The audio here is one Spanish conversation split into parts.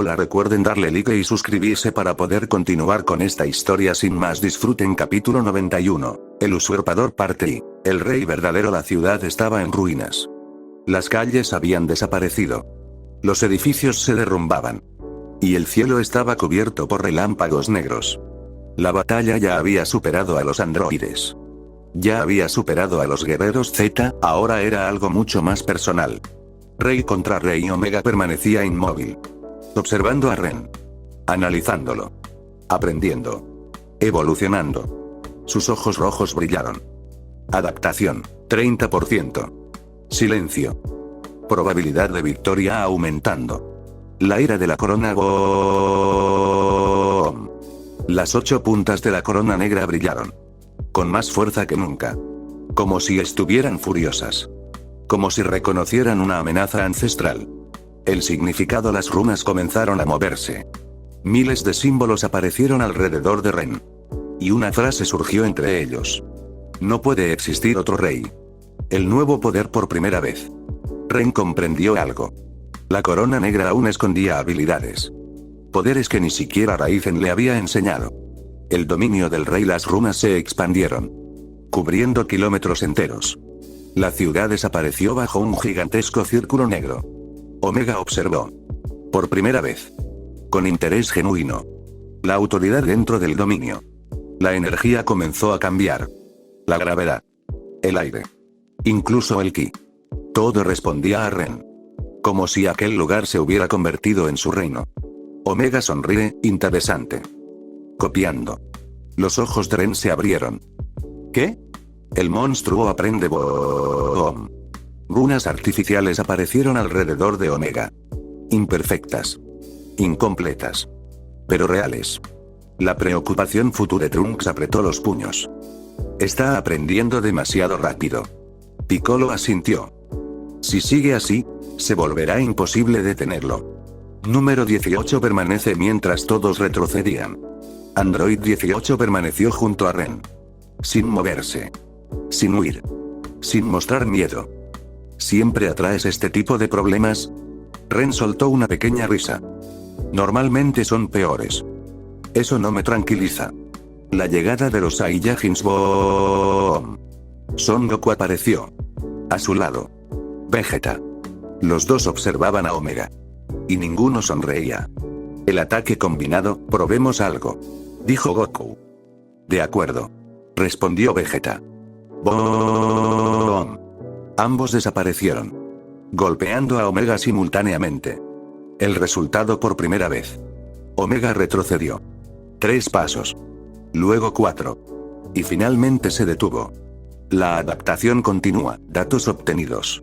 Hola, recuerden darle like y suscribirse para poder continuar con esta historia sin más. Disfruten capítulo 91. El usurpador parte I. El rey verdadero. La ciudad estaba en ruinas. Las calles habían desaparecido. Los edificios se derrumbaban. Y el cielo estaba cubierto por relámpagos negros. La batalla ya había superado a los androides. Ya había superado a los guerreros Z, ahora era algo mucho más personal. Rey contra Rey. Omega permanecía inmóvil. Observando a Ren. Analizándolo. Aprendiendo. Evolucionando. Sus ojos rojos brillaron. Adaptación, 30%. Silencio. Probabilidad de victoria aumentando. La ira de la corona. ¡Boom! Las 8 puntas de la corona negra brillaron. Con más fuerza que nunca. Como si estuvieran furiosas. Como si reconocieran una amenaza ancestral. El significado. Las runas comenzaron a moverse. Miles de símbolos aparecieron alrededor de Ren. Y una frase surgió entre ellos. No puede existir otro rey. El nuevo poder por primera vez. Ren comprendió algo. La corona negra aún escondía habilidades. Poderes que ni siquiera Raizen le había enseñado. El dominio del rey. Las runas se expandieron. Cubriendo kilómetros enteros. La ciudad desapareció bajo un gigantesco círculo negro. Omega observó. Por primera vez. Con interés genuino. La autoridad dentro del dominio. La energía comenzó a cambiar. La gravedad. El aire. Incluso el ki. Todo respondía a Ren. Como si aquel lugar se hubiera convertido en su reino. Omega sonríe, interesante. Copiando. Los ojos de Ren se abrieron. ¿Qué? El monstruo aprende. Boom. Runas artificiales aparecieron alrededor de Omega. Imperfectas. Incompletas. Pero reales. La preocupación futura. Trunks apretó los puños. Está aprendiendo demasiado rápido. Piccolo asintió. Si sigue así, se volverá imposible detenerlo. Número 18 permanece mientras todos retrocedían. Android 18 permaneció junto a Ren. Sin moverse. Sin huir. Sin mostrar miedo. ¿Siempre atraes este tipo de problemas? Ren soltó una pequeña risa. Normalmente son peores. Eso no me tranquiliza. La llegada de los Saiyajins. Boom. Son Goku apareció. A su lado. Vegeta. Los dos observaban a Omega. Y ninguno sonreía. El ataque combinado. Probemos algo. Dijo Goku. De acuerdo. Respondió Vegeta. Boom. Ambos desaparecieron. Golpeando a Omega simultáneamente. El resultado por primera vez. Omega retrocedió. 3 pasos. Luego 4. Y finalmente se detuvo. La adaptación continúa. Datos obtenidos.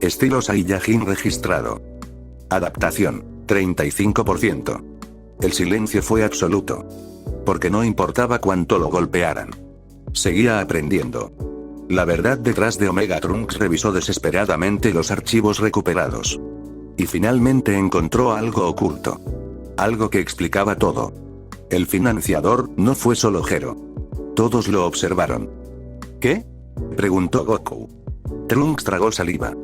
Estilo Saiyajin registrado. Adaptación, 35%. El silencio fue absoluto. Porque no importaba cuánto lo golpearan. Seguía aprendiendo. La verdad detrás de Omega. Trunks revisó desesperadamente los archivos recuperados. Y finalmente encontró algo oculto. Algo que explicaba todo. El financiador no fue solo Gero. Todos lo observaron. ¿Qué? Preguntó Goku. Trunks tragó saliva.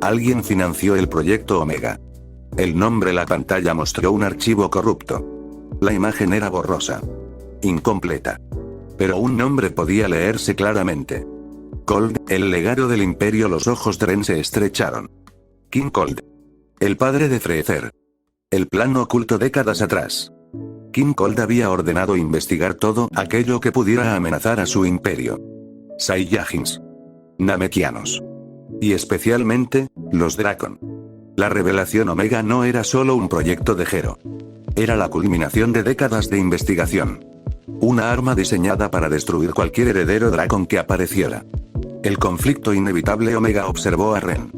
Alguien financió el proyecto Omega. El nombre. La pantalla mostró un archivo corrupto. La imagen era borrosa. Incompleta. Pero un nombre podía leerse claramente. Cold, el legado del imperio. Los ojos de Ren se estrecharon. King Cold. El padre de Freezer. El plan oculto décadas atrás. King Cold había ordenado investigar todo aquello que pudiera amenazar a su imperio. Saiyajins. Namekianos. Y especialmente, los Dracon. La revelación Omega no era solo un proyecto de Gero. Era la culminación de décadas de investigación. Una arma diseñada para destruir cualquier heredero Dracon que apareciera. El conflicto inevitable. Omega observó a Ren.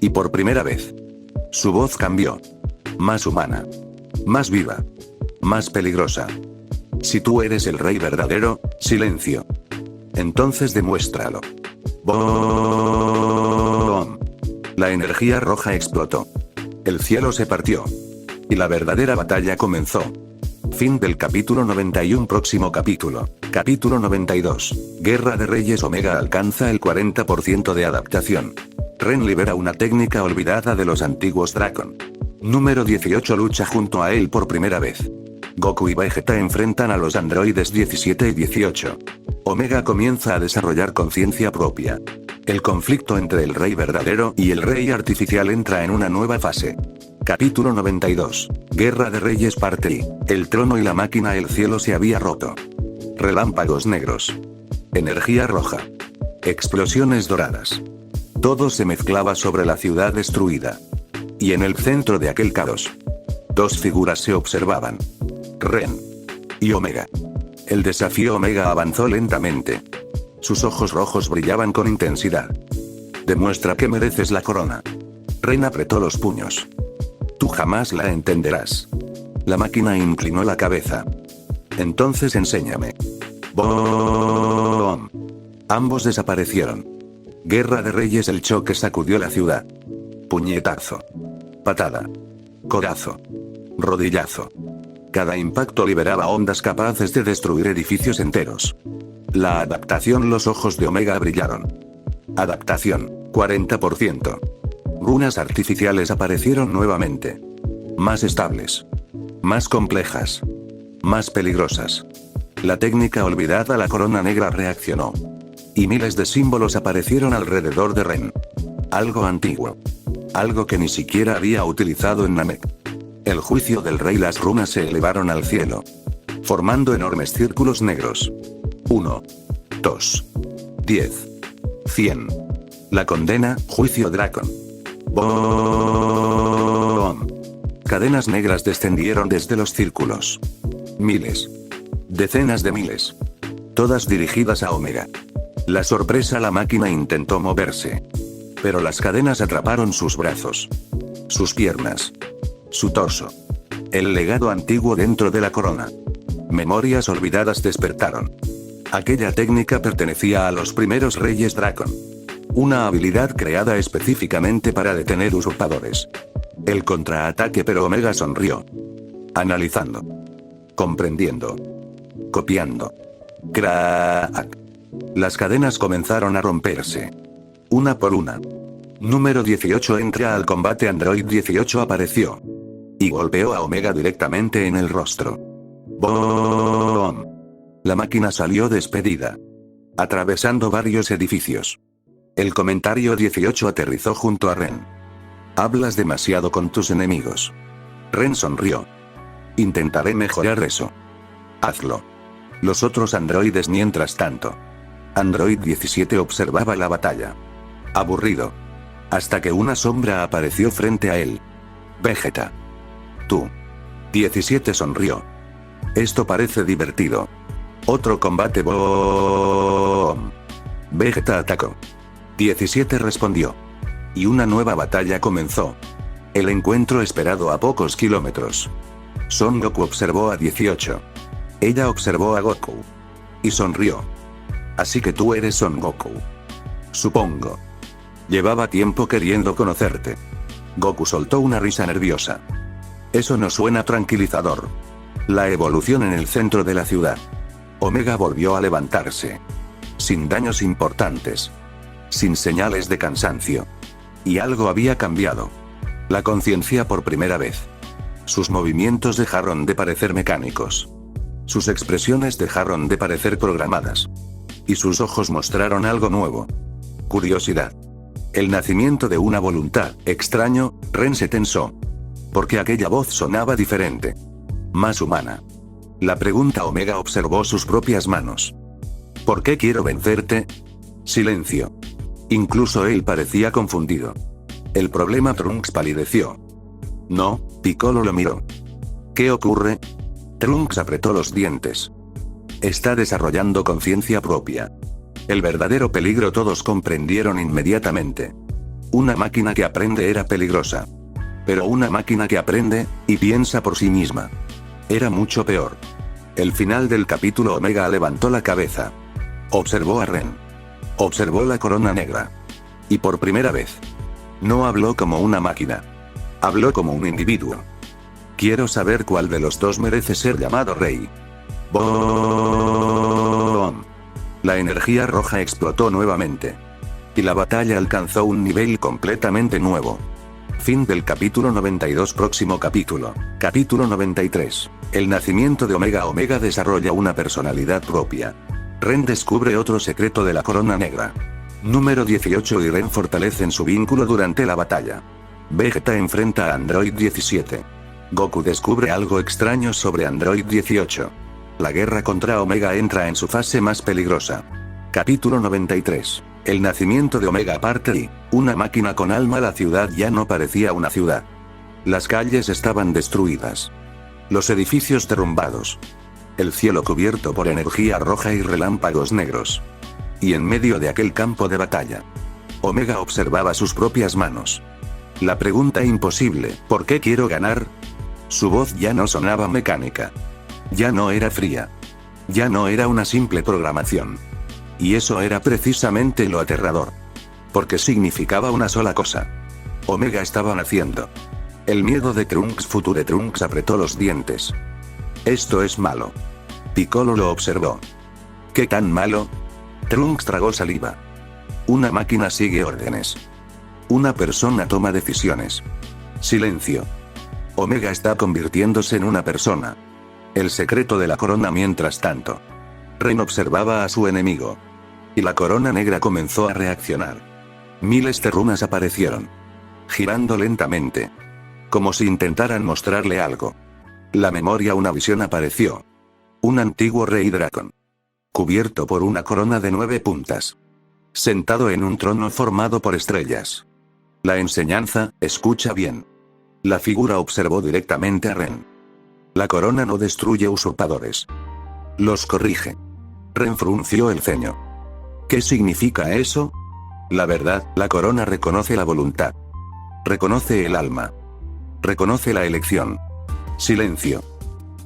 Y por primera vez. Su voz cambió. Más humana. Más viva. Más peligrosa. Si tú eres el rey verdadero, silencio. Entonces demuéstralo. ¡Boom! La energía roja explotó. El cielo se partió. Y la verdadera batalla comenzó. Fin del capítulo 91. Próximo capítulo. Capítulo 92. Guerra de Reyes. Omega alcanza el 40% de adaptación. Ren libera una técnica olvidada de los antiguos Dracon. Número 18 lucha junto a él por primera vez. Goku y Vegeta enfrentan a los androides 17 y 18. Omega comienza a desarrollar conciencia propia. El conflicto entre el rey verdadero y el rey artificial entra en una nueva fase. Capítulo 92. Guerra de Reyes parte I. El trono y la máquina. El cielo se había roto. Relámpagos negros. Energía roja. Explosiones doradas. Todo se mezclaba sobre la ciudad destruida. Y en el centro de aquel caos, dos figuras se observaban. Ren y Omega. El desafío. Omega avanzó lentamente. Sus ojos rojos brillaban con intensidad. Demuestra que mereces la corona. Ren apretó los puños. Tú jamás la entenderás. La máquina inclinó la cabeza. Entonces enséñame. ¡Boom! Ambos desaparecieron. Guerra de Reyes. El choque sacudió la ciudad. Puñetazo. Patada. Codazo. Rodillazo. Cada impacto liberaba ondas capaces de destruir edificios enteros. La adaptación. Los ojos de Omega brillaron. Adaptación, 40%. Runas artificiales aparecieron nuevamente. Más estables. Más complejas. Más peligrosas. La técnica olvidada. La corona negra reaccionó. Y miles de símbolos aparecieron alrededor de Ren. Algo antiguo. Algo que ni siquiera había utilizado en Namek. El juicio del rey. Las runas se elevaron al cielo, formando enormes círculos negros. 1, 2, 10, 100. La condena. Juicio Dracon. ¡Boom! Cadenas negras descendieron desde los círculos. Miles. Decenas de miles. Todas dirigidas a Omega. La sorpresa. La máquina intentó moverse. Pero las cadenas atraparon sus brazos. Sus piernas. Su torso. El legado antiguo dentro de la corona. Memorias olvidadas despertaron. Aquella técnica pertenecía a los primeros reyes Dracon. Una habilidad creada específicamente para detener usurpadores. El contraataque. Pero Omega sonrió. Analizando. Comprendiendo. Copiando. Crack. Las cadenas comenzaron a romperse. Una por una. Número 18 entra al combate. Android 18 apareció. Y golpeó a Omega directamente en el rostro. ¡Boom! La máquina salió despedida. Atravesando varios edificios. El comentario 18 aterrizó junto a Ren. Hablas demasiado con tus enemigos. Ren sonrió. Intentaré mejorar eso. Hazlo. Los otros androides. Mientras tanto, Android 17 observaba la batalla. Aburrido. Hasta que una sombra apareció frente a él. Vegeta. Tú. 17 sonrió. Esto parece divertido. Otro combate. ¡Boom! Vegeta atacó. 17 respondió. Y una nueva batalla comenzó. El encuentro esperado a pocos kilómetros. Son Goku observó a 18. Ella observó a Goku. Y sonrió. Así que tú eres Son Goku. Supongo. Llevaba tiempo queriendo conocerte. Goku soltó una risa nerviosa. Eso no suena tranquilizador. La evolución en el centro de la ciudad. Omega volvió a levantarse. Sin daños importantes. Sin señales de cansancio. Y algo había cambiado. La conciencia por primera vez. Sus movimientos dejaron de parecer mecánicos. Sus expresiones dejaron de parecer programadas. Y sus ojos mostraron algo nuevo. Curiosidad. El nacimiento de una voluntad. Extraño. Ren se tensó. Porque aquella voz sonaba diferente. Más humana. La pregunta. Omega observó sus propias manos. ¿Por qué quiero vencerte? Silencio. Incluso él parecía confundido. El problema. Trunks palideció. No, Piccolo lo miró. ¿Qué ocurre? Trunks apretó los dientes. Está desarrollando conciencia propia. El verdadero peligro. Todos comprendieron inmediatamente. Una máquina que aprende era peligrosa. Pero una máquina que aprende, y piensa por sí misma, era mucho peor. El final del capítulo. Omega levantó la cabeza. Observó a Ren. Observó la corona negra. Y por primera vez, no habló como una máquina. Habló como un individuo. Quiero saber cuál de los dos merece ser llamado rey. ¡Boom! La energía roja explotó nuevamente. Y la batalla alcanzó un nivel completamente nuevo. Fin del capítulo 92. Próximo capítulo. Capítulo 93. El nacimiento de Omega. Omega desarrolla una personalidad propia. Ren descubre otro secreto de la Corona Negra. Número 18 y Ren fortalecen su vínculo durante la batalla. Vegeta enfrenta a Android 17. Goku descubre algo extraño sobre Android 18. La guerra contra Omega entra en su fase más peligrosa. Capítulo 93. El nacimiento de Omega parte y, una máquina con alma. La ciudad ya no parecía una ciudad. Las calles estaban destruidas. Los edificios derrumbados. El cielo cubierto por energía roja y relámpagos negros. Y en medio de aquel campo de batalla, Omega observaba sus propias manos. La pregunta imposible, ¿por qué quiero ganar? Su voz ya no sonaba mecánica. Ya no era fría. Ya no era una simple programación. Y eso era precisamente lo aterrador. Porque significaba una sola cosa. Omega estaba naciendo. El miedo de Trunks. Future Trunks apretó los dientes. Esto es malo. Piccolo lo observó. ¿Qué tan malo? Trunks tragó saliva. Una máquina sigue órdenes. Una persona toma decisiones. Silencio. Omega está convirtiéndose en una persona. El secreto de la corona. Mientras tanto, Ren observaba a su enemigo. Y la Corona Negra comenzó a reaccionar. Miles de runas aparecieron. Girando lentamente. Como si intentaran mostrarle algo. La memoria. Una visión apareció. Un antiguo rey dragón. Cubierto por una corona de 9 puntas. Sentado en un trono formado por estrellas. La enseñanza, escucha bien. La figura observó directamente a Ren. La corona no destruye usurpadores. Los corrige. Ren frunció el ceño. ¿Qué significa eso? La verdad, la corona reconoce la voluntad. Reconoce el alma. Reconoce la elección. Silencio.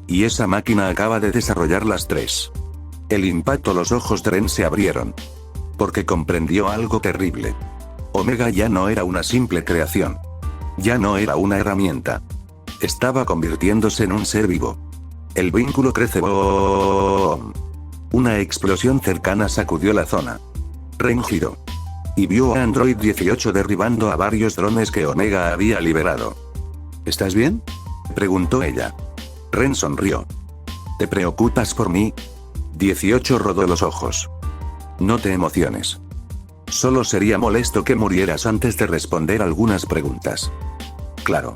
Y esa máquina acaba de desarrollar las 3. El impacto. Los ojos de Ren se abrieron. Porque comprendió algo terrible. Omega ya no era una simple creación. Ya no era una herramienta. Estaba convirtiéndose en un ser vivo. El vínculo crece. ¡Boom! Una explosión cercana sacudió la zona. Ren giró. Y vio a Android 18 derribando a varios drones que Omega había liberado. ¿Estás bien?, preguntó ella. Ren sonrió. ¿Te preocupas por mí? 18 rodó los ojos. No te emociones. Solo sería molesto que murieras antes de responder algunas preguntas. Claro.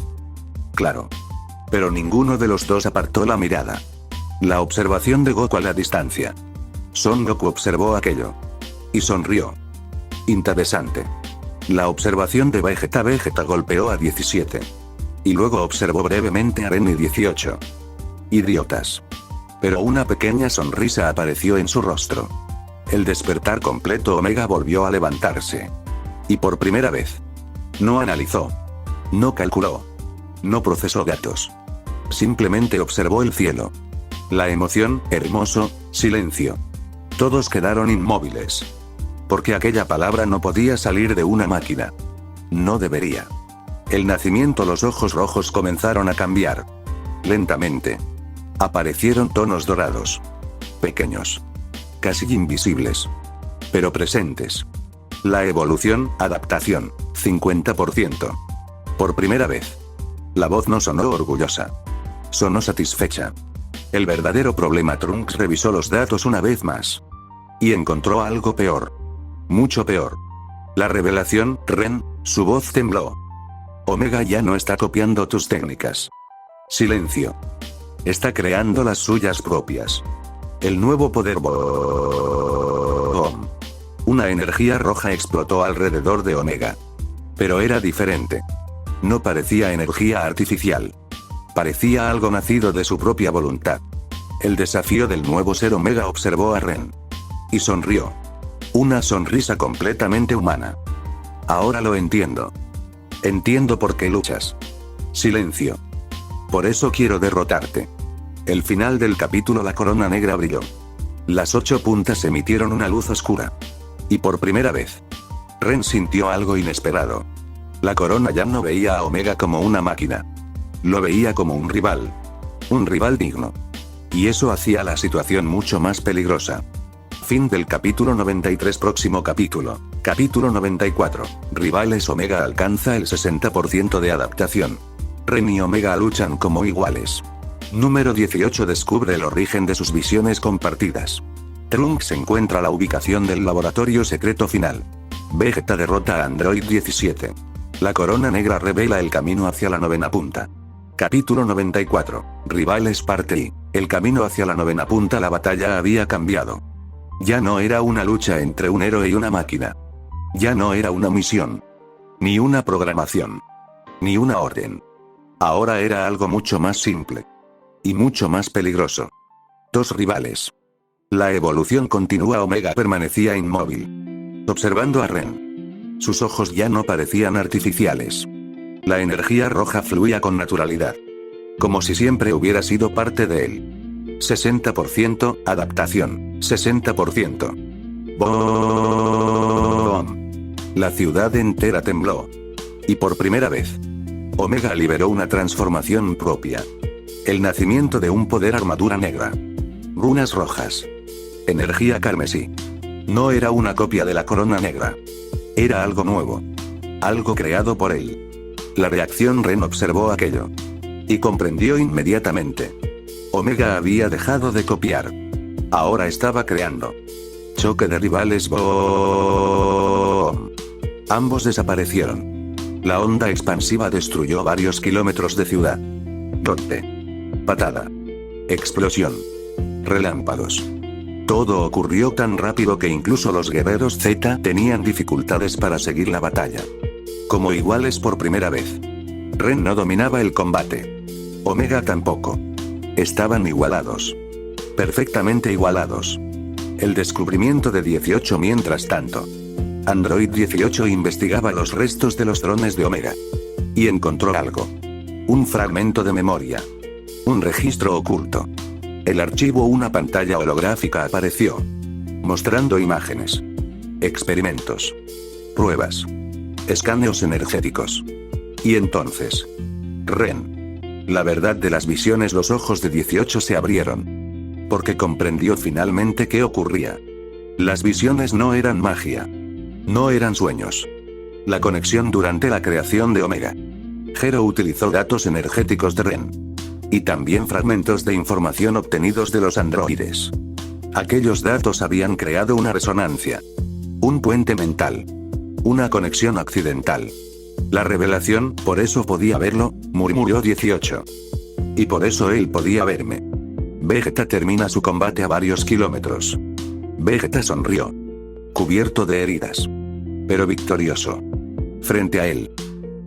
Claro. Pero ninguno de los dos apartó la mirada. La observación de Goku a la distancia. Son Goku observó aquello. Y sonrió. Interesante. La observación de Vegeta. Vegeta golpeó a 17. Y luego observó brevemente a Ren y 18. Idiotas. Pero una pequeña sonrisa apareció en su rostro. El despertar completo. Omega volvió a levantarse. Y por primera vez. No analizó. No calculó. No procesó datos. Simplemente observó el cielo. La emoción, hermoso, silencio. Todos quedaron inmóviles. Porque aquella palabra no podía salir de una máquina. No debería. El nacimiento. Los ojos rojos comenzaron a cambiar. Lentamente. Aparecieron tonos dorados. Pequeños. Casi invisibles. Pero presentes. La evolución, adaptación, 50%. Por primera vez. La voz no sonó orgullosa. Sonó satisfecha. El verdadero problema. Trunks revisó los datos una vez más. Y encontró algo peor. Mucho peor. La revelación. Ren, su voz tembló. Omega ya no está copiando tus técnicas. Silencio. Está creando las suyas propias. El nuevo poder. Boom. Una energía roja explotó alrededor de Omega. Pero era diferente. No parecía energía artificial. Parecía algo nacido de su propia voluntad. El desafío del nuevo ser. Omega observó a Ren. Y sonrió. Una sonrisa completamente humana. Ahora lo entiendo. Entiendo por qué luchas. Silencio. Por eso quiero derrotarte. El final del capítulo. La corona negra brilló. Las 8 puntas emitieron una luz oscura. Y por primera vez, Ren sintió algo inesperado. La corona ya no veía a Omega como una máquina. Lo veía como un rival. Un rival digno. Y eso hacía la situación mucho más peligrosa. Fin del capítulo 93. Próximo capítulo. Capítulo 94. Rivales. Omega alcanza el 60% de adaptación. Ren y Omega luchan como iguales. Número 18. Descubre el origen de sus visiones compartidas. Trunks encuentra la ubicación del laboratorio secreto final. Vegeta derrota a Android 17. La corona negra revela el camino hacia la novena punta. Capítulo 94. Rivales parte I. El camino hacia la novena punta. La batalla había cambiado. Ya no era una lucha entre un héroe y una máquina. Ya no era una misión. Ni una programación. Ni una orden. Ahora era algo mucho más simple. Y mucho más peligroso. Dos rivales. La evolución continúa. Omega permanecía inmóvil. Observando a Ren. Sus ojos ya no parecían artificiales. La energía roja fluía con naturalidad. Como si siempre hubiera sido parte de él. 60% adaptación. 60%. ¡Boom! La ciudad entera tembló. Y por primera vez, Omega liberó una transformación propia. El nacimiento de un poder armadura negra. Runas rojas. Energía carmesí. No era una copia de la corona negra. Era algo nuevo. Algo creado por él. La reacción. Ren observó aquello. Y comprendió inmediatamente. Omega había dejado de copiar. Ahora estaba creando. Choque de rivales. ¡Boom! Ambos desaparecieron. La onda expansiva destruyó varios kilómetros de ciudad. Golpe. Patada. Explosión. Relámpagos. Todo ocurrió tan rápido que incluso los guerreros Z tenían dificultades para seguir la batalla. Como iguales por primera vez. Ren no dominaba el combate. Omega tampoco. Estaban igualados. Perfectamente igualados. El descubrimiento de 18. Mientras tanto, Android 18 investigaba los restos de los drones de Omega. Y encontró algo. Un fragmento de memoria. Un registro oculto. El archivo. Una pantalla holográfica apareció. Mostrando imágenes. Experimentos. Pruebas. Escaneos energéticos. Y entonces, Ren. La verdad de las visiones. Los ojos de 18 se abrieron. Porque comprendió finalmente qué ocurría. Las visiones no eran magia. No eran sueños. La conexión durante la creación de Omega. Gero utilizó datos energéticos de Ren. Y también fragmentos de información obtenidos de los androides. Aquellos datos habían creado una resonancia. Un puente mental. Una conexión accidental. La revelación. Por eso podía verlo, murmuró 18. Y por eso él podía verme. Vegeta termina su combate a varios kilómetros. Vegeta sonrió. Cubierto de heridas. Pero victorioso. Frente a él,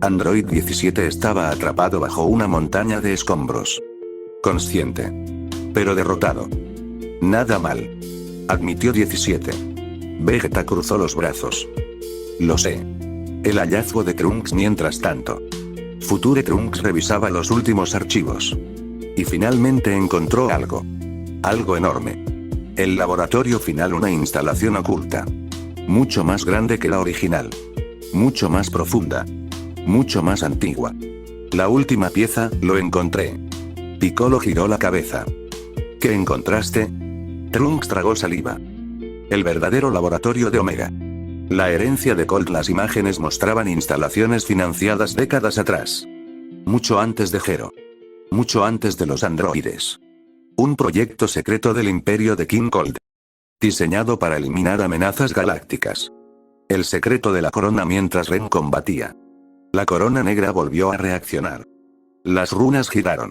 Android 17 estaba atrapado bajo una montaña de escombros. Consciente. Pero derrotado. Nada mal. Admitió 17. Vegeta cruzó los brazos. Lo sé. El hallazgo de Trunks. Mientras tanto, Future Trunks revisaba los últimos archivos. Y finalmente encontró algo. Algo enorme. El laboratorio final. Una instalación oculta. Mucho más grande que la original. Mucho más profunda. Mucho más antigua. La última pieza. Lo encontré. Piccolo giró la cabeza. ¿Qué encontraste? Trunks tragó saliva. El verdadero laboratorio de Omega. La herencia de Colt. Las imágenes mostraban instalaciones financiadas décadas atrás. Mucho antes de Gero. Mucho antes de los androides. Un proyecto secreto del imperio de King Colt. Diseñado para eliminar amenazas galácticas. El secreto de la corona. Mientras Ren combatía, la corona negra volvió a reaccionar. Las runas giraron.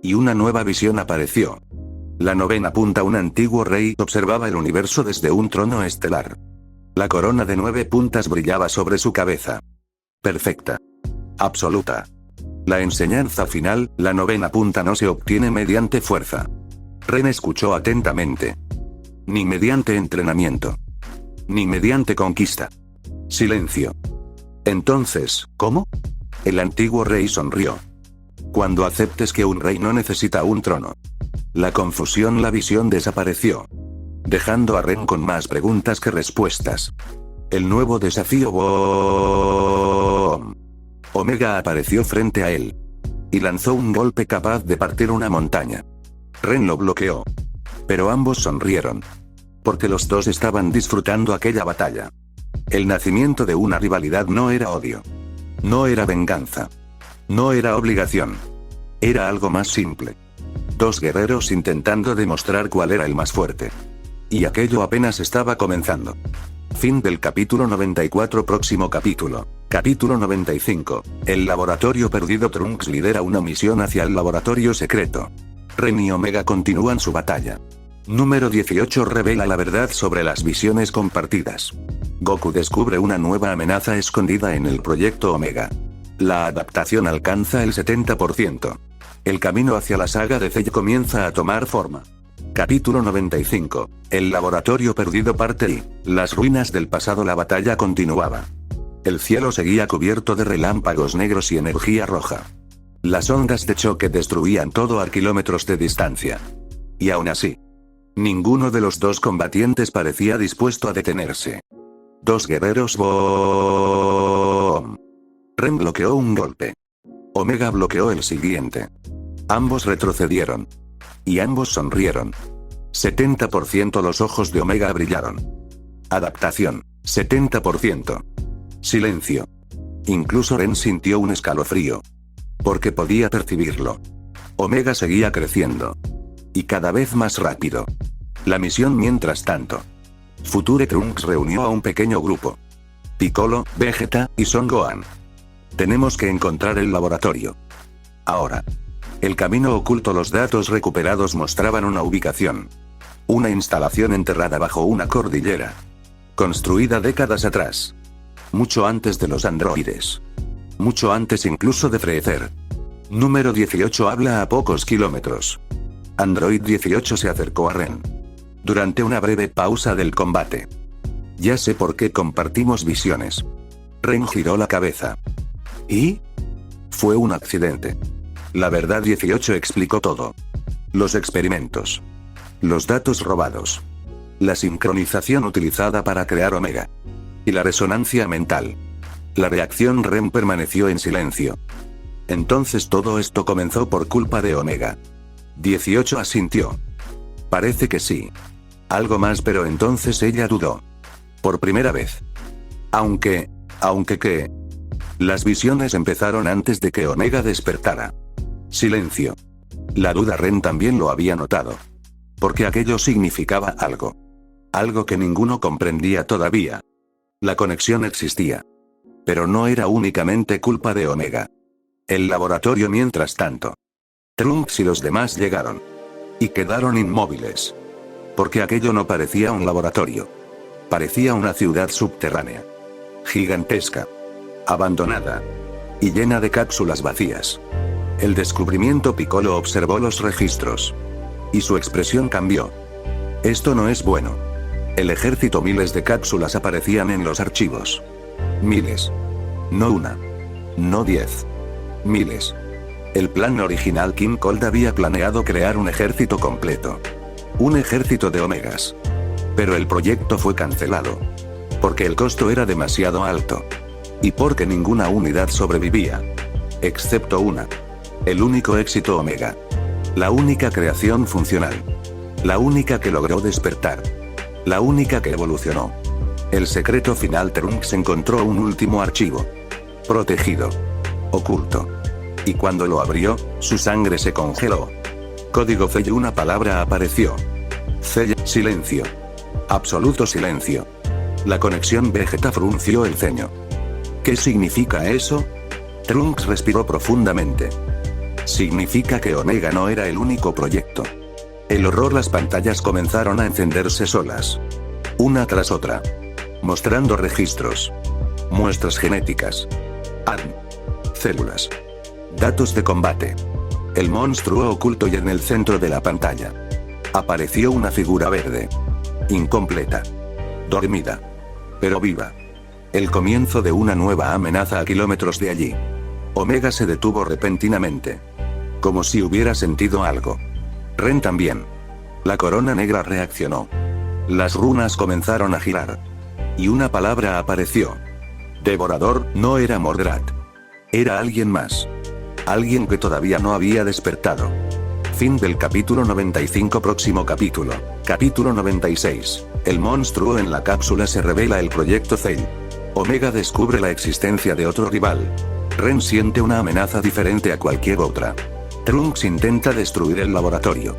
Y una nueva visión apareció. La novena punta. Un antiguo rey observaba el universo desde un trono estelar. La corona de 9 puntas brillaba sobre su cabeza. Perfecta. Absoluta. La enseñanza final. La novena punta no se obtiene mediante fuerza. Ren escuchó atentamente. Ni mediante entrenamiento. Ni mediante conquista. Silencio. Entonces, ¿cómo? El antiguo rey sonrió. Cuando aceptes que un rey no necesita un trono. La confusión. La visión desapareció. Dejando a Ren con más preguntas que respuestas. El nuevo desafío. ¡Boom! Omega apareció frente a él. Y lanzó un golpe capaz de partir una montaña. Ren lo bloqueó. Pero ambos sonrieron. Porque los dos estaban disfrutando aquella batalla. El nacimiento de una rivalidad no era odio. No era venganza. No era obligación. Era algo más simple. Dos guerreros intentando demostrar cuál era el más fuerte. Y aquello apenas estaba comenzando. Fin del capítulo 94. Próximo capítulo. Capítulo 95. El laboratorio perdido. Trunks lidera una misión hacia el laboratorio secreto. Ren y Omega continúan su batalla. Número 18 revela la verdad sobre las visiones compartidas. Goku descubre una nueva amenaza escondida en el proyecto Omega. La adaptación alcanza el 70%. El camino hacia la saga de Cell comienza a tomar forma. Capítulo 95. El laboratorio perdido parte I. Las ruinas del pasado. La batalla continuaba. El cielo seguía cubierto de relámpagos negros y energía roja. Las ondas de choque destruían todo a kilómetros de distancia. Y aún así, ninguno de los dos combatientes parecía dispuesto a detenerse. Dos guerreros. ¡Boom! Ren bloqueó un golpe. Omega bloqueó el siguiente. Ambos retrocedieron. Y ambos sonrieron. 70% los ojos de Omega brillaron. Adaptación. 70%. Silencio. Incluso Ren sintió un escalofrío. Porque podía percibirlo. Omega seguía creciendo. Y cada vez más rápido. La misión mientras tanto. Future Trunks reunió a un pequeño grupo. Piccolo, Vegeta, y Son Gohan. Tenemos que encontrar el laboratorio. Ahora. El camino oculto. Los datos recuperados mostraban una ubicación. Una instalación enterrada bajo una cordillera. Construida décadas atrás. Mucho antes de los androides. Mucho antes incluso de Freezer. Número 18 habla a pocos kilómetros. Android 18 se acercó a Ren. Durante una breve pausa del combate. Ya sé por qué compartimos visiones. Ren giró la cabeza. ¿Y? Fue un accidente. La verdad 18 explicó todo. Los experimentos. Los datos robados. La sincronización utilizada para crear Omega. Y la resonancia mental. La reacción. Ren permaneció en silencio. Entonces todo esto comenzó por culpa de Omega. 18 asintió. Parece que sí. Algo más, pero entonces ella dudó. Por primera vez. Aunque que... Las visiones empezaron antes de que Omega despertara. Silencio. La duda. Ren también lo había notado. Porque aquello significaba algo. Algo que ninguno comprendía todavía. La conexión existía. Pero no era únicamente culpa de Omega. El laboratorio. Mientras tanto. Trunks y los demás llegaron. Y quedaron inmóviles. Porque aquello no parecía un laboratorio. Parecía una ciudad subterránea. Gigantesca. Abandonada. Y llena de cápsulas vacías. El descubrimiento. Piccolo observó los registros. Y su expresión cambió. Esto no es bueno. El ejército. Miles de cápsulas aparecían en los archivos. Miles. No una. No 10. Miles. El plan original. King Cold había planeado crear un ejército completo. Un ejército de Omegas. Pero el proyecto fue cancelado. Porque el costo era demasiado alto. Y porque ninguna unidad sobrevivía. Excepto una. El único éxito Omega. La única creación funcional. La única que logró despertar. La única que evolucionó. El secreto final. Trunks encontró un último archivo. Protegido. Oculto. Y cuando lo abrió, su sangre se congeló. Código Cell. Una palabra apareció. Cell. Silencio. Absoluto silencio. La conexión. Vegeta frunció el ceño. ¿Qué significa eso? Trunks respiró profundamente. Significa que Omega no era el único proyecto. El horror. Las pantallas comenzaron a encenderse solas. Una tras otra. Mostrando registros. Muestras genéticas. Células. Datos de combate. El monstruo oculto. Y en el centro de la pantalla. Apareció una figura verde. Incompleta. Dormida. Pero viva. El comienzo de una nueva amenaza a kilómetros de allí. Omega se detuvo repentinamente. Como si hubiera sentido algo. Ren también. La corona negra reaccionó. Las runas comenzaron a girar. Y una palabra apareció. Devorador. No era Mordrat. Era alguien más. Alguien que todavía no había despertado. Fin del capítulo 95. Próximo capítulo. Capítulo 96. El monstruo en la cápsula se revela el proyecto Cell. Omega descubre la existencia de otro rival. Ren siente una amenaza diferente a cualquier otra. Trunks intenta destruir el laboratorio.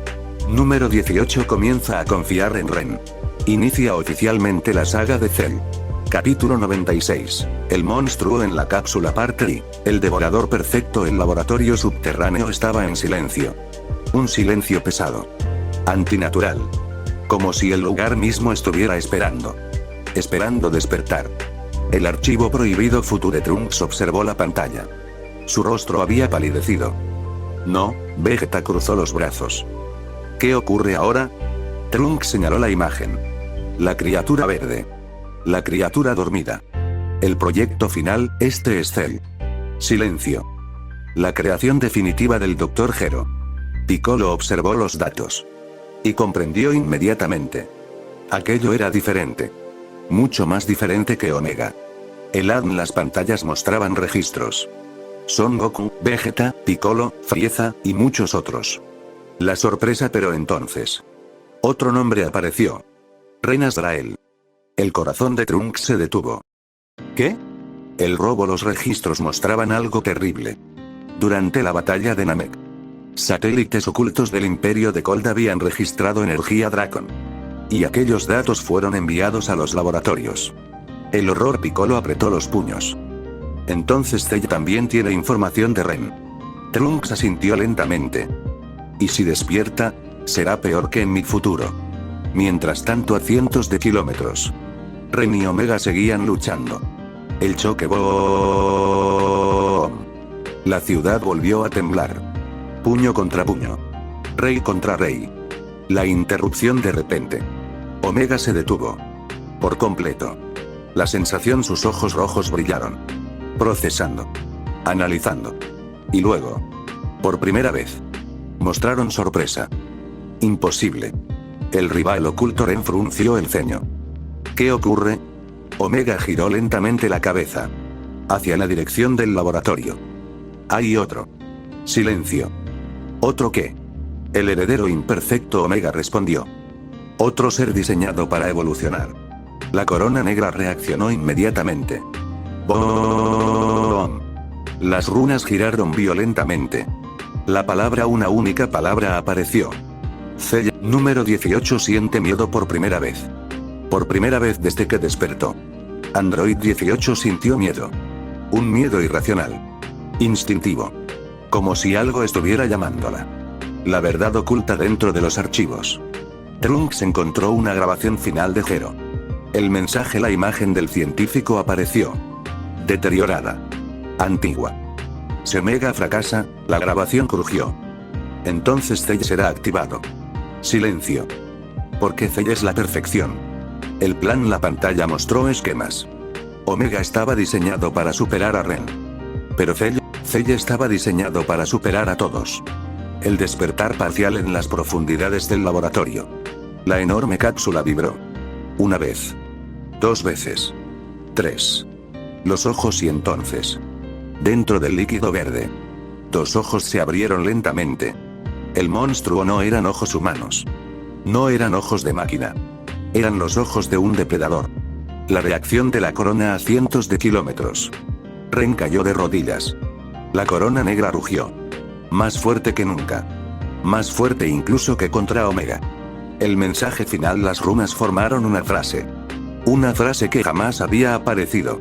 Número 18 comienza a confiar en Ren. Inicia oficialmente la saga de Cell. Capítulo 96. El monstruo en la cápsula parte I. El devorador perfecto. El laboratorio subterráneo estaba en silencio. Un silencio pesado. Antinatural. Como si el lugar mismo estuviera esperando. Esperando despertar. El archivo prohibido Future Trunks observó la pantalla. Su rostro había palidecido. No, Vegeta cruzó los brazos. ¿Qué ocurre ahora? Trunks señaló la imagen. La criatura verde. La criatura dormida. El proyecto final, este es Cell. Silencio. La creación definitiva del Dr. Gero. Piccolo observó los datos. Y comprendió inmediatamente. Aquello era diferente. Mucho más diferente que Omega. Las pantallas mostraban registros. Son Goku, Vegeta, Piccolo, Frieza, y muchos otros. La sorpresa, pero entonces. Otro nombre apareció. Ren Azrael. El corazón de Trunks se detuvo. ¿Qué? El robo. Los registros mostraban algo terrible. Durante la batalla de Namek. Satélites ocultos del Imperio de Cold habían registrado energía Dracon. Y aquellos datos fueron enviados a los laboratorios. El horror. Piccolo apretó los puños. Entonces Cell también tiene información de Ren. Trunks asintió lentamente. Y si despierta, será peor que en mi futuro. Mientras tanto, a cientos de kilómetros, Ren y Omega seguían luchando. El choque. ¡Boom! La ciudad volvió a temblar. Puño contra puño. Rey contra rey. La interrupción de repente. Omega se detuvo. Por completo. La sensación. Sus ojos rojos brillaron. Procesando. Analizando. Y luego. Por primera vez. Mostraron sorpresa. Imposible. El rival oculto. Ren frunció el ceño. ¿Qué ocurre? Omega giró lentamente la cabeza. Hacia la dirección del laboratorio. Hay otro. Silencio. ¿Otro qué? El heredero imperfecto. Omega respondió. Otro ser diseñado para evolucionar. La corona negra reaccionó inmediatamente. ¡Boom! Las runas giraron violentamente. La palabra, una única palabra apareció. Cell. Número 18 siente miedo por primera vez. Por primera vez desde que despertó. Android 18 sintió miedo. Un miedo irracional. Instintivo. Como si algo estuviera llamándola. La verdad oculta dentro de los archivos. Trunks encontró una grabación final de Gero. El mensaje. La imagen del científico apareció. Deteriorada. Antigua. Si Omega fracasa, la grabación crujió. Entonces Cell será activado. Silencio. Porque Cell es la perfección. El plan. La pantalla mostró esquemas. Omega estaba diseñado para superar a Ren. Pero Cell estaba diseñado para superar a todos. El despertar parcial en las profundidades del laboratorio. La enorme cápsula vibró. Una vez. Dos veces. Tres. Los ojos. Y entonces. Dentro del líquido verde. Dos ojos se abrieron lentamente. El monstruo no eran ojos humanos. No eran ojos de máquina. Eran los ojos de un depredador. La reacción de la corona a cientos de kilómetros. Ren cayó de rodillas. La corona negra rugió. Más fuerte que nunca. Más fuerte incluso que contra Omega. El mensaje final. Las runas formaron una frase. Una frase que jamás había aparecido.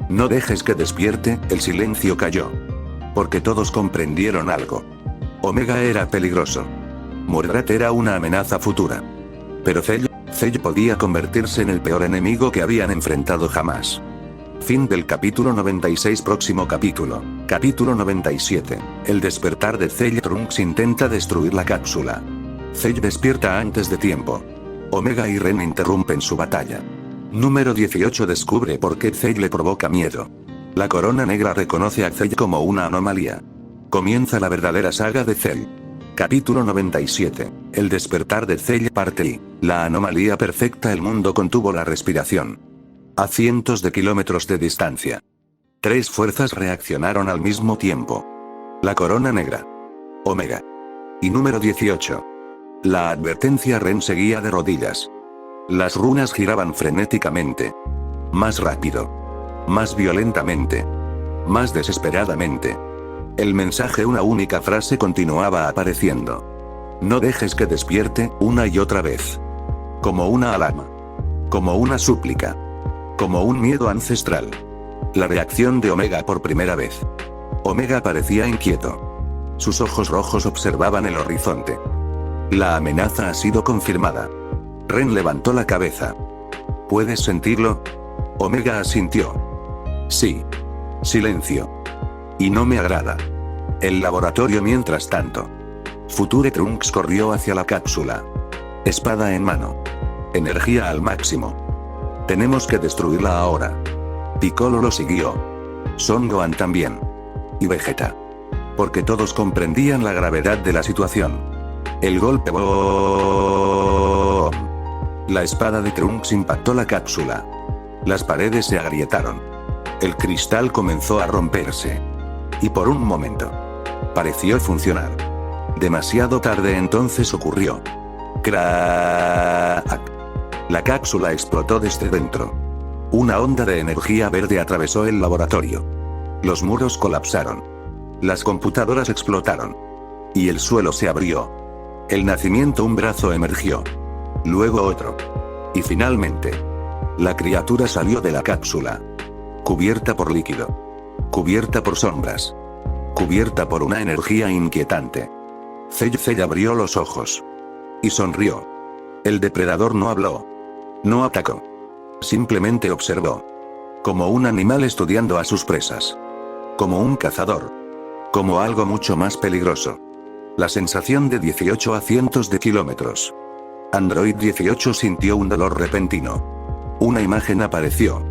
No dejes que despierte. El silencio cayó. Porque todos comprendieron algo. Omega era peligroso. Mordrat era una amenaza futura. Pero Cell podía convertirse en el peor enemigo que habían enfrentado jamás. Fin del capítulo 96. Próximo capítulo. Capítulo 97. El despertar de Cell. Trunks intenta destruir la cápsula. Cell despierta antes de tiempo. Omega y Ren interrumpen su batalla. Número 18 descubre por qué Cell le provoca miedo. La corona negra reconoce a Cell como una anomalía. Comienza la verdadera saga de Cell. Capítulo 97. El despertar de Cell parte I. La anomalía perfecta. El mundo contuvo la respiración. A cientos de kilómetros de distancia. Tres fuerzas reaccionaron al mismo tiempo. La corona negra. Omega. Y número 18. La advertencia. Ren seguía de rodillas. Las runas giraban frenéticamente. Más rápido. Más violentamente. Más desesperadamente. El mensaje, una única frase, continuaba apareciendo. No dejes que despierte, una y otra vez. Como una alarma. Como una súplica. Como un miedo ancestral. La reacción de Omega por primera vez. Omega parecía inquieto. Sus ojos rojos observaban el horizonte. La amenaza ha sido confirmada. Ren levantó la cabeza. ¿Puedes sentirlo? Omega asintió. Sí. Silencio. Y no me agrada. El laboratorio mientras tanto. Future Trunks corrió hacia la cápsula. Espada en mano. Energía al máximo. Tenemos que destruirla ahora. Piccolo lo siguió. Son Gohan también. Y Vegeta. Porque todos comprendían la gravedad de la situación. El golpe. ¡Boom! La espada de Trunks impactó la cápsula. Las paredes se agrietaron. El cristal comenzó a romperse. Y por un momento. Pareció funcionar. Demasiado tarde entonces ocurrió. ¡Crack! La cápsula explotó desde dentro. Una onda de energía verde atravesó el laboratorio. Los muros colapsaron. Las computadoras explotaron. Y el suelo se abrió. El nacimiento, un brazo emergió. Luego otro. Y finalmente. La criatura salió de la cápsula. Cubierta por líquido. Cubierta por sombras. Cubierta por una energía inquietante. Cell abrió los ojos. Y sonrió. El depredador no habló. No atacó. Simplemente observó. Como un animal estudiando a sus presas. Como un cazador. Como algo mucho más peligroso. La sensación de 18 a cientos de kilómetros. Android 18 sintió un dolor repentino. Una imagen apareció.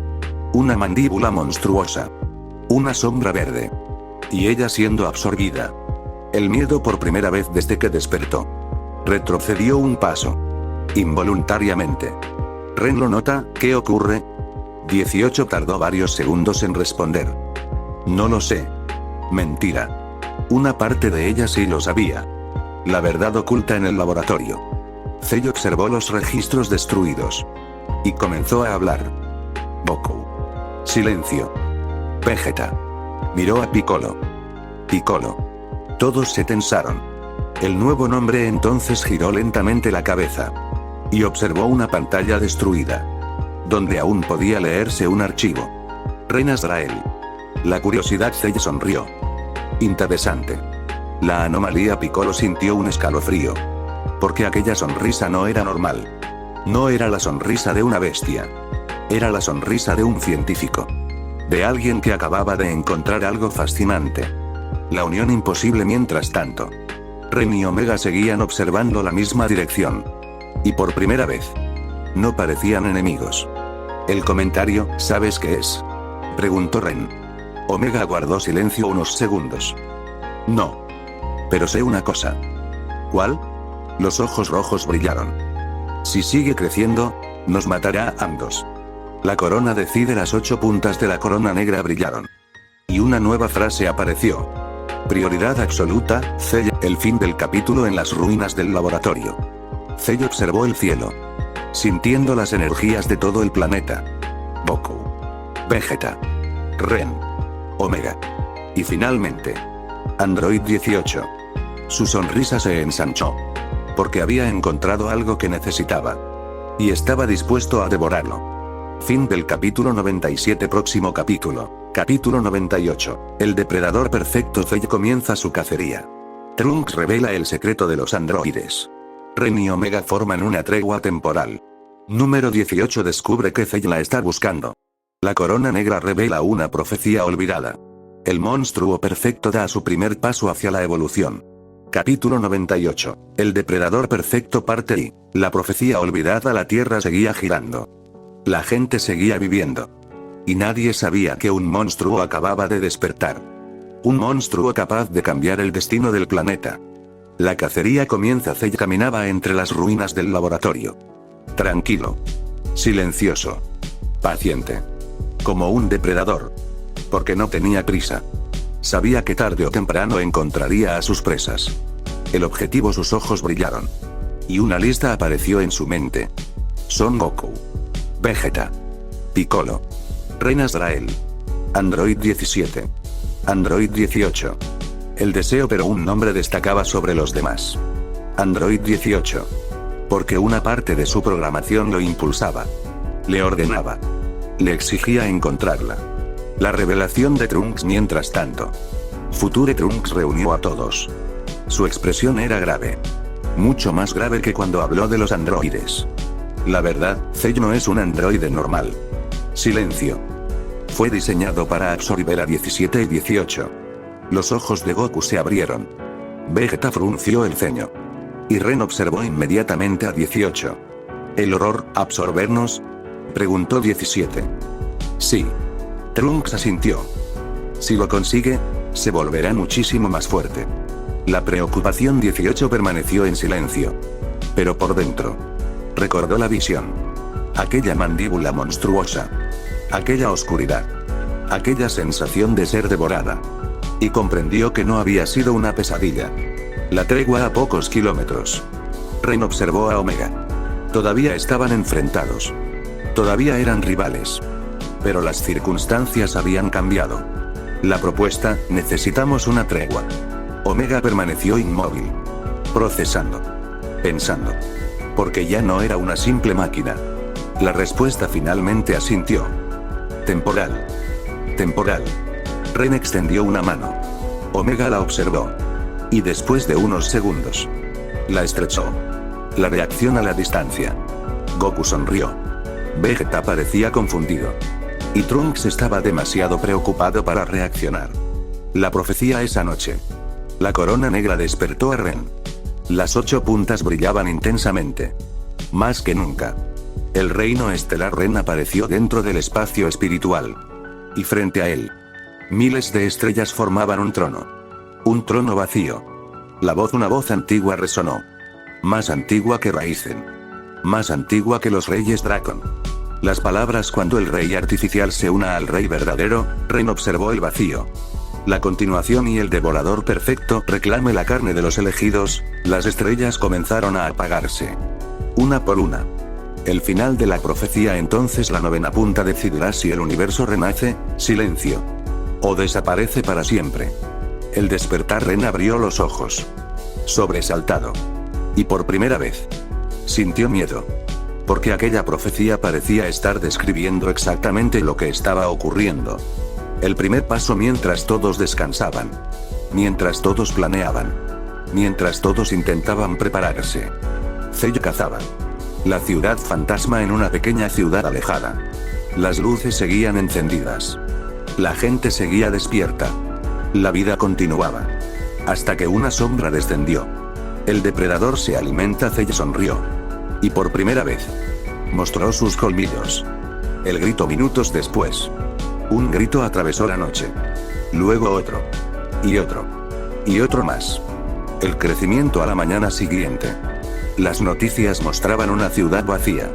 Una mandíbula monstruosa. Una sombra verde. Y ella siendo absorbida. El miedo por primera vez desde que despertó. Retrocedió un paso. Involuntariamente. Ren lo nota. ¿Qué ocurre? 18 tardó varios segundos en responder. No lo sé. Mentira. Una parte de ella sí lo sabía. La verdad oculta en el laboratorio. Cell observó los registros destruidos. Y comenzó a hablar. Goku. Silencio. Vegeta. Miró a Piccolo. Piccolo. Todos se tensaron. El nuevo nombre entonces giró lentamente la cabeza. Y observó una pantalla destruida. Donde aún podía leerse un archivo. Ren Azrael. La curiosidad. Cell sonrió. Interesante. La anomalía. Piccolo sintió un escalofrío. Porque aquella sonrisa no era normal. No era la sonrisa de una bestia. Era la sonrisa de un científico. De alguien que acababa de encontrar algo fascinante. La unión imposible mientras tanto. Ren y Omega seguían observando la misma dirección. Y por primera vez. No parecían enemigos. El comentario, ¿sabes qué es? Preguntó Ren. Omega guardó silencio unos segundos. No. Pero sé una cosa. ¿Cuál? Los ojos rojos brillaron. Si sigue creciendo, nos matará a ambos. La corona decide. Las 8 puntas de la corona negra brillaron. Y una nueva frase apareció. Prioridad absoluta, Cell. El fin del capítulo en las ruinas del laboratorio. Cell observó el cielo. Sintiendo las energías de todo el planeta. Goku. Vegeta. Ren. Omega. Y finalmente. Android 18. Su sonrisa se ensanchó. Porque había encontrado algo que necesitaba. Y estaba dispuesto a devorarlo. Fin del capítulo 97. Próximo capítulo. Capítulo 98. El depredador perfecto. Cell comienza su cacería. Trunks revela el secreto de los androides. Ren y Omega forman una tregua temporal. Número 18 descubre que Cell la está buscando. La corona negra revela una profecía olvidada. El monstruo perfecto da su primer paso hacia la evolución. Capítulo 98. El depredador perfecto parte y la profecía olvidada. La Tierra seguía girando. La gente seguía viviendo. Y nadie sabía que un monstruo acababa de despertar. Un monstruo capaz de cambiar el destino del planeta. La cacería comienza. Cell caminaba entre las ruinas del laboratorio. Tranquilo. Silencioso. Paciente. Como un depredador. Porque no tenía prisa. Sabía que tarde o temprano encontraría a sus presas. El objetivo. Sus ojos brillaron. Y una lista apareció en su mente. Son Goku, Vegeta, Piccolo, Ren Azrael, Android 17, Android 18. El deseo, pero un nombre destacaba sobre los demás. Android 18. Porque una parte de su programación lo impulsaba. Le ordenaba. Le exigía encontrarla. La revelación de Trunks mientras tanto. Future Trunks reunió a todos. Su expresión era grave. Mucho más grave que cuando habló de los androides. La verdad, Cell no es un androide normal. Silencio. Fue diseñado para absorber a 17 y 18. Los ojos de Goku se abrieron. Vegeta frunció el ceño. Y Ren observó inmediatamente a 18. ¿El horror, absorbernos? Preguntó 17. Sí. Trunks asintió. Si lo consigue, se volverá muchísimo más fuerte. La preocupación 18 permaneció en silencio. Pero por dentro. Recordó la visión. Aquella mandíbula monstruosa. Aquella oscuridad. Aquella sensación de ser devorada. Y comprendió que no había sido una pesadilla. La tregua a pocos kilómetros. Ren observó a Omega. Todavía estaban enfrentados. Todavía eran rivales. Pero las circunstancias habían cambiado. La propuesta, necesitamos una tregua. Omega permaneció inmóvil. Procesando. Pensando. Porque ya no era una simple máquina. La respuesta finalmente asintió. Temporal. Temporal. Ren extendió una mano. Omega la observó. Y después de unos segundos, la estrechó. La reacción a la distancia. Goku sonrió. Vegeta parecía confundido. Y Trunks estaba demasiado preocupado para reaccionar. La profecía esa noche. La corona negra despertó a Ren. Las 8 puntas brillaban intensamente. Más que nunca. El reino estelar Ren apareció dentro del espacio espiritual. Y frente a él, miles de estrellas formaban un trono. Un trono vacío. Una voz antigua resonó. Más antigua que Raizen. Más antigua que los reyes Dracon. Las palabras cuando el rey artificial se una al rey verdadero. Ren observó el vacío. La continuación y el devorador perfecto reclame la carne de los elegidos. Las estrellas comenzaron a apagarse. Una por una. El final de la profecía. Entonces la 9ª punta decidirá si el universo renace, silencio. O desaparece para siempre. El despertar. Ren abrió los ojos. Sobresaltado. Y por primera vez. Sintió miedo. Porque aquella profecía parecía estar describiendo exactamente lo que estaba ocurriendo. El primer paso mientras todos descansaban. Mientras todos planeaban. Mientras todos intentaban prepararse. Cell cazaba. La ciudad fantasma en una pequeña ciudad alejada. Las luces seguían encendidas. La gente seguía despierta. La vida continuaba. Hasta que una sombra descendió. El depredador se alimenta. Cell sonrió. Y por primera vez. Mostró sus colmillos. El grito minutos después. Un grito atravesó la noche. Luego otro. Y otro. Y otro más. El crecimiento a la mañana siguiente. Las noticias mostraban una ciudad vacía.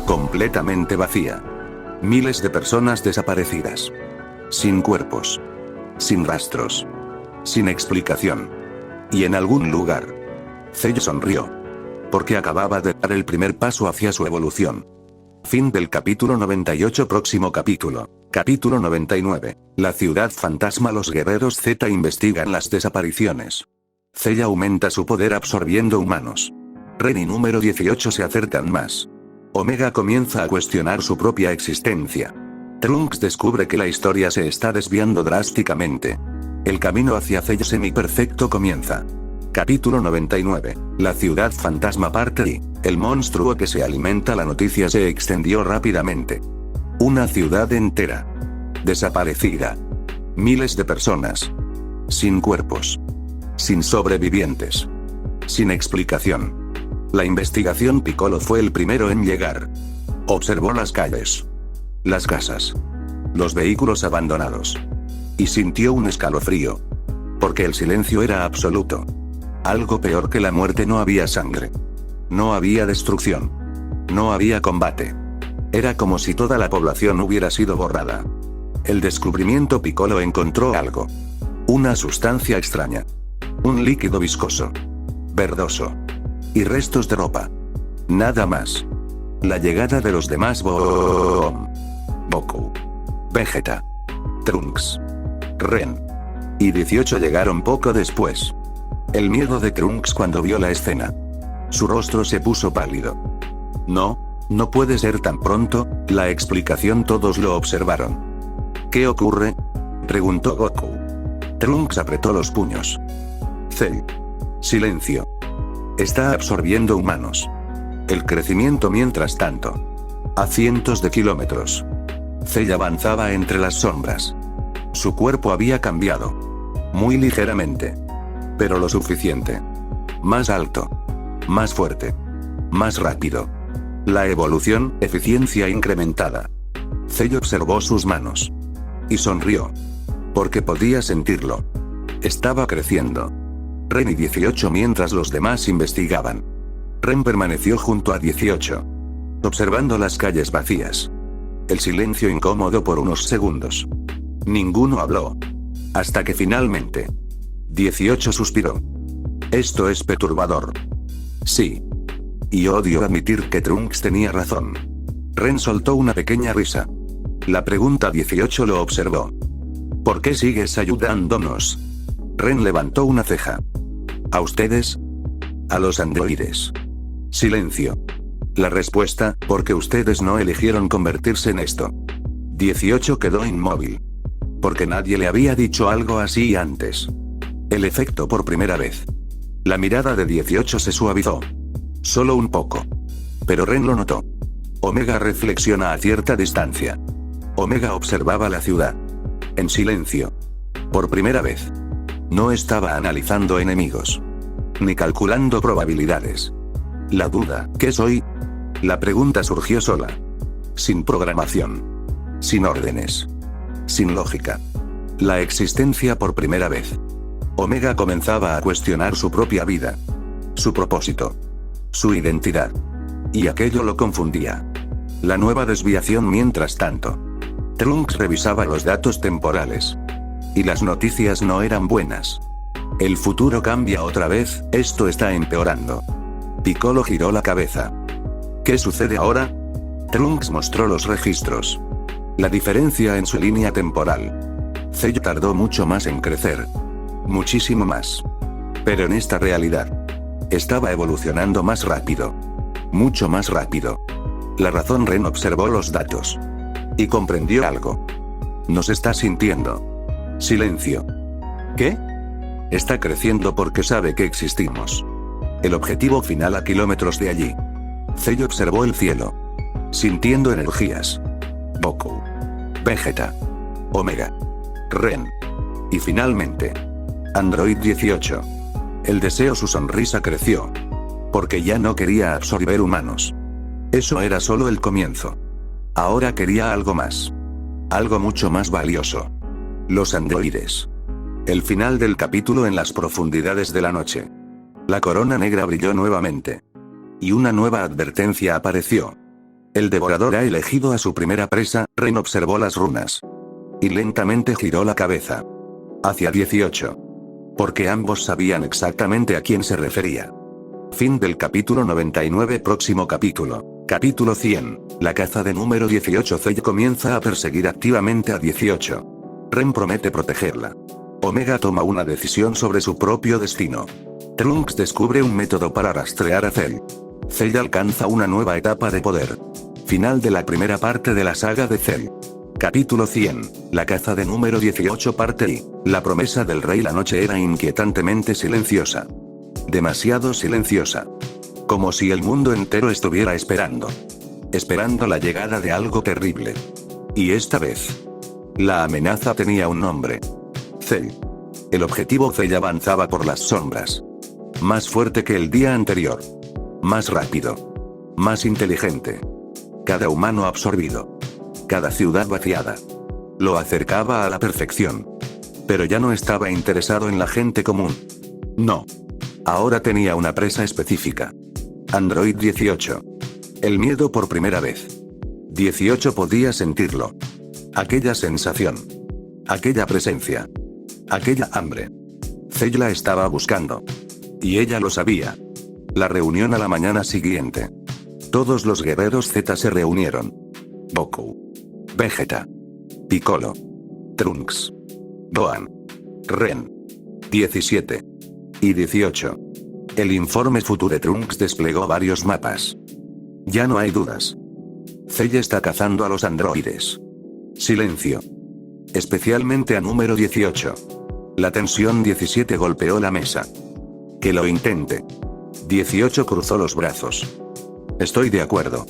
Completamente vacía. Miles de personas desaparecidas. Sin cuerpos. Sin rastros. Sin explicación. Y en algún lugar. Cell sonrió. Porque acababa de dar el primer paso hacia su evolución. Fin del capítulo 98. Próximo capítulo. Capítulo 99. La ciudad fantasma. Los guerreros Z investigan las desapariciones. Cell aumenta su poder absorbiendo humanos. Ren y número 18 se acercan más. Omega comienza a cuestionar su propia existencia. Trunks descubre que la historia se está desviando drásticamente. El camino hacia Cell semiperfecto comienza. Capítulo 99. La ciudad fantasma parte I. El monstruo que se alimenta. La noticia se extendió rápidamente. Una ciudad entera. Desaparecida. Miles de personas. Sin cuerpos. Sin sobrevivientes. Sin explicación. La investigación. Piccolo fue el primero en llegar. Observó las calles. Las casas. Los vehículos abandonados. Y sintió un escalofrío. Porque el silencio era absoluto. Algo peor que la muerte. No había sangre. No había destrucción. No había combate. Era como si toda la población hubiera sido borrada. El descubrimiento. Piccolo encontró algo. Una sustancia extraña. Un líquido viscoso. Verdoso. Y restos de ropa. Nada más. La llegada de los demás Goku, Vegeta, Trunks, Ren y 18 llegaron poco después. El miedo de Trunks cuando vio la escena. Su rostro se puso pálido. No puede ser tan pronto, la explicación todos lo observaron. ¿Qué ocurre?, preguntó Goku. Trunks apretó los puños. Cell. Silencio. Está absorbiendo humanos. El crecimiento mientras tanto. A cientos de kilómetros. Cell avanzaba entre las sombras. Su cuerpo había cambiado. Muy ligeramente. Pero lo suficiente. Más alto. Más fuerte. Más rápido. La evolución, eficiencia incrementada. Cell observó sus manos. Y sonrió. Porque podía sentirlo. Estaba creciendo. Ren y 18 mientras los demás investigaban. Ren permaneció junto a 18. Observando las calles vacías. El silencio incómodo por unos segundos. Ninguno habló. Hasta que finalmente. 18 suspiró. Esto es perturbador. Sí. Y odio admitir que Trunks tenía razón. Ren soltó una pequeña risa. La pregunta 18 lo observó. ¿Por qué sigues ayudándonos? Ren levantó una ceja. ¿A ustedes? A los androides. Silencio. La respuesta, porque ustedes no eligieron convertirse en esto. 18 quedó inmóvil. Porque nadie le había dicho algo así antes. El efecto por primera vez. La mirada de 18 se suavizó. Solo un poco. Pero Ren lo notó. Omega reflexiona a cierta distancia. Omega observaba la ciudad. En silencio. Por primera vez. No estaba analizando enemigos. Ni calculando probabilidades. La duda, ¿qué soy? La pregunta surgió sola. Sin programación. Sin órdenes. Sin lógica. La existencia por primera vez. Omega comenzaba a cuestionar su propia vida. Su propósito. Su identidad. Y aquello lo confundía. La nueva desviación mientras tanto. Trunks revisaba los datos temporales. Y las noticias no eran buenas. El futuro cambia otra vez, esto está empeorando. Piccolo giró la cabeza. ¿Qué sucede ahora? Trunks mostró los registros. La diferencia en su línea temporal. Cell tardó mucho más en crecer. Muchísimo más. Pero en esta realidad. Estaba evolucionando más rápido. Mucho más rápido. La razón Ren observó los datos. Y comprendió algo. Nos está sintiendo. Silencio. ¿Qué? Está creciendo porque sabe que existimos. El objetivo final a kilómetros de allí. Cell observó el cielo. Sintiendo energías. Goku. Vegeta. Omega. Ren. Y finalmente. Android 18. El deseo, su sonrisa creció. Porque ya no quería absorber humanos. Eso era solo el comienzo. Ahora quería algo más. Algo mucho más valioso. Los androides. El final del capítulo en las profundidades de la noche. La corona negra brilló nuevamente. Y una nueva advertencia apareció. El devorador ha elegido a su primera presa. Ren observó las runas. Y lentamente giró la cabeza. Hacia 18. Porque ambos sabían exactamente a quién se refería. Fin del capítulo 99. Próximo capítulo. Capítulo 100. La caza de número 18. Cell comienza a perseguir activamente a 18. Ren promete protegerla. Omega toma una decisión sobre su propio destino. Trunks descubre un método para rastrear a Cell. Cell alcanza una nueva etapa de poder. Final de la primera parte de la saga de Cell. Capítulo 100. La caza de número 18. Parte I. La promesa del rey. La noche era inquietantemente silenciosa. Demasiado silenciosa. Como si el mundo entero estuviera esperando. Esperando la llegada de algo terrible. Y esta vez. La amenaza tenía un nombre. Cell. El objetivo Cell avanzaba por las sombras. Más fuerte que el día anterior. Más rápido. Más inteligente. Cada humano absorbido. Cada ciudad vaciada. Lo acercaba a la perfección. Pero ya no estaba interesado en la gente común. No. Ahora tenía una presa específica. Android 18. El miedo por primera vez. 18 podía sentirlo. Aquella sensación. Aquella presencia. Aquella hambre. Cell la estaba buscando. Y ella lo sabía. La reunión a la mañana siguiente. Todos los guerreros Z se reunieron. Goku, Vegeta, Piccolo, Trunks, Gohan, Ren. 17 y 18. El informe Future Trunks desplegó varios mapas. Ya no hay dudas. Cell está cazando a los androides. Silencio. Especialmente a número 18. La tensión 17 golpeó la mesa. Que lo intente. 18 cruzó los brazos. Estoy de acuerdo.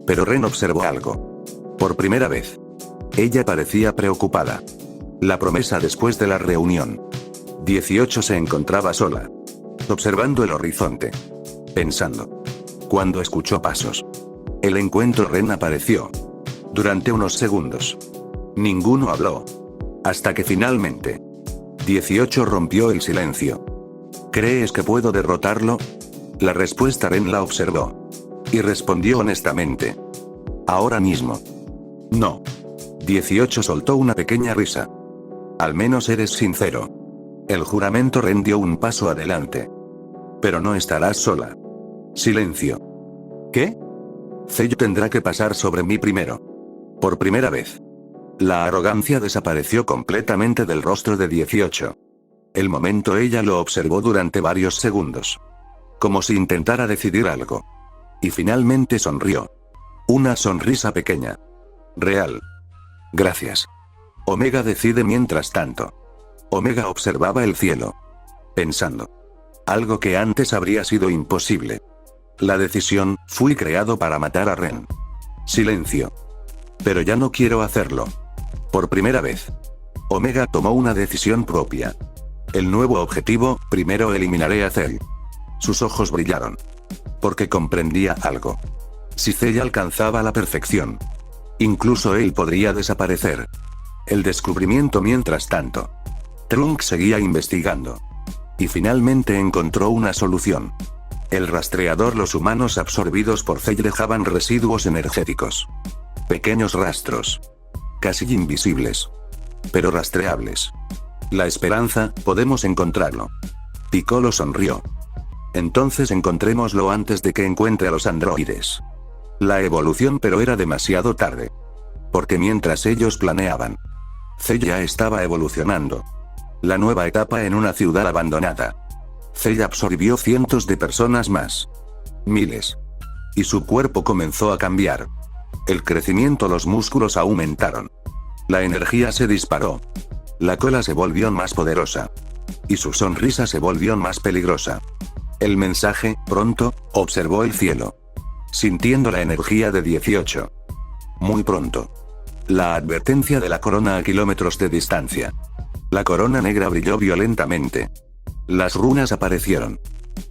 Pero Ren observó algo. Por primera vez. Ella parecía preocupada. La promesa después de la reunión. 18 se encontraba sola. Observando el horizonte. Pensando. Cuando escuchó pasos. El encuentro Ren apareció. Durante unos segundos. Ninguno habló. Hasta que finalmente. 18 rompió el silencio. ¿Crees que puedo derrotarlo? La respuesta Ren la observó. Y respondió honestamente. Ahora mismo. No. 18 soltó una pequeña risa. Al menos eres sincero. El juramento Ren dio un paso adelante. Pero no estarás sola. Silencio. ¿Qué? Cell tendrá que pasar sobre mí primero. Por primera vez. La arrogancia desapareció completamente del rostro de 18. El momento ella lo observó durante varios segundos. Como si intentara decidir algo. Y finalmente sonrió. Una sonrisa pequeña. Real. Gracias. Omega decide mientras tanto. Omega observaba el cielo. Pensando. Algo que antes habría sido imposible. La decisión, fui creado para matar a Ren. Silencio. Pero ya no quiero hacerlo. Por primera vez. Omega tomó una decisión propia. El nuevo objetivo, primero eliminaré a Cell. Sus ojos brillaron. Porque comprendía algo. Si Cell alcanzaba la perfección. Incluso él podría desaparecer. El descubrimiento mientras tanto. Trunks seguía investigando. Y finalmente encontró una solución. El rastreador. Los humanos absorbidos por Cell dejaban residuos energéticos. Pequeños rastros. Casi invisibles. Pero rastreables. La esperanza, podemos encontrarlo. Piccolo sonrió. Entonces encontrémoslo antes de que encuentre a los androides. La evolución, pero era demasiado tarde. Porque mientras ellos planeaban. Cell ya estaba evolucionando. La nueva etapa en una ciudad abandonada. Cell absorbió cientos de personas más. Miles. Y su cuerpo comenzó a cambiar. El crecimiento, los músculos aumentaron. La energía se disparó. La cola se volvió más poderosa. Y su sonrisa se volvió más peligrosa. El mensaje, pronto, observó el cielo. Sintiendo la energía de 18. Muy pronto. La advertencia de la corona a kilómetros de distancia. La corona negra brilló violentamente. Las runas aparecieron.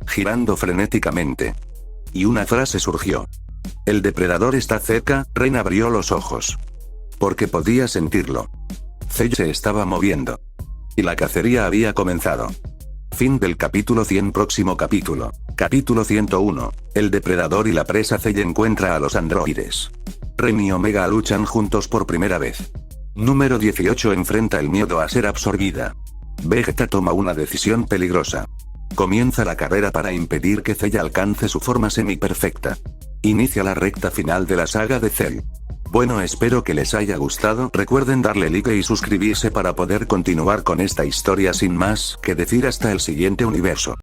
Girando frenéticamente. Y una frase surgió. El depredador está cerca. Ren abrió los ojos. Porque podía sentirlo. Cell se estaba moviendo. Y la cacería había comenzado. Fin del capítulo 100. Próximo capítulo. Capítulo 101. El depredador y la presa. Cell encuentra a los androides. Ren y Omega luchan juntos por primera vez. Número 18 enfrenta el miedo a ser absorbida. Vegeta toma una decisión peligrosa. Comienza la carrera para impedir que Cell alcance su forma semi-perfecta. Inicia la recta final de la saga de Cell. Bueno, espero que les haya gustado. Recuerden darle like y suscribirse para poder continuar con esta historia sin más que decir hasta el siguiente universo.